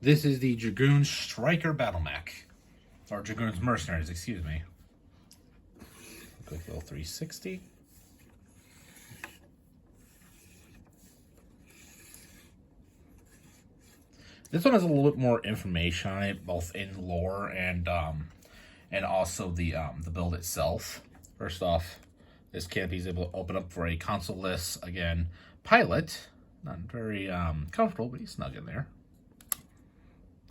This is the Dragoons Striker Battle Mech. Or Dragoons Mercenaries, excuse me. Quick little 360. This one has a little bit more information on it, both in lore and also the build itself. First off, this canopy is able to open up for a console-less, again, pilot. Not very comfortable, but he's snug in there.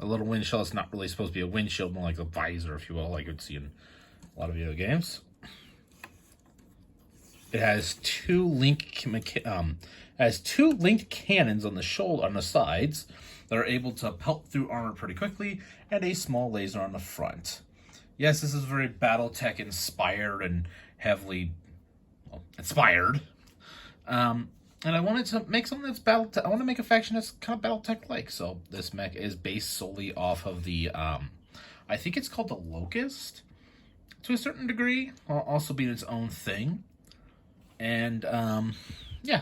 A little windshield is not really supposed to be a windshield, more like a visor, if you will, like you'd see in a lot of video games. It has two linked cannons on the shoulder, on the sides, that are able to pelt through armor pretty quickly, and a small laser on the front. Yes, this is very BattleTech inspired and heavily inspired. And I wanted to make something that's BattleTech. I want to make a faction that's kind of BattleTech-like. So this mech is based solely off of the, I think it's called the Locust, to a certain degree, while also being its own thing. And, yeah.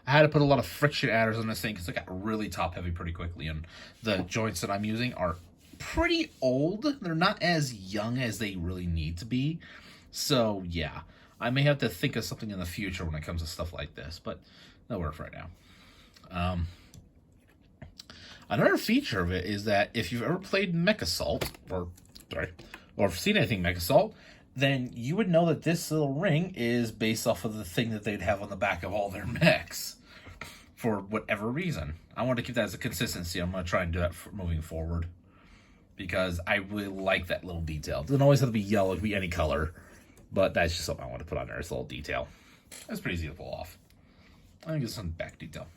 I had to put a lot of friction adders on this thing because it got really top-heavy pretty quickly. And the joints that I'm using are pretty old. They're not as young as they really need to be. So, yeah. I may have to think of something in the future when it comes to stuff like this, but that'll work right now. Another feature of it is that if you've ever played Mech Assault, or seen anything Mech Assault, then you would know that this little ring is based off of the thing that they'd have on the back of all their mechs, for whatever reason. I want to keep that as a consistency. I'm going to try and do that for moving forward, because I really like that little detail. It doesn't always have to be yellow, it can be any color. But that's just something I want to put on there. It's a little detail. That's pretty easy to pull off. I think it's some back detail.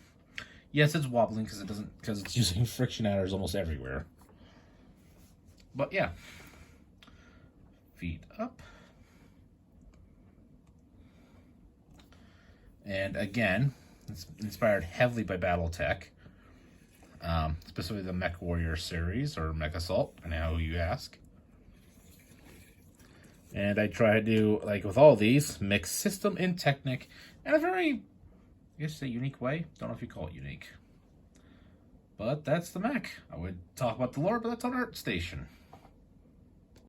Yes, it's wobbling because it's using friction adders almost everywhere. But yeah. Feet up. And again, it's inspired heavily by BattleTech. Specifically the Mech Warrior series, or Mech Assault, depending on who you ask. And I try to do, like with all these, mix system and technic in a very, I guess, a unique way. Don't know if you call it unique. But that's the mech. I would talk about the lore, but that's on Art Station.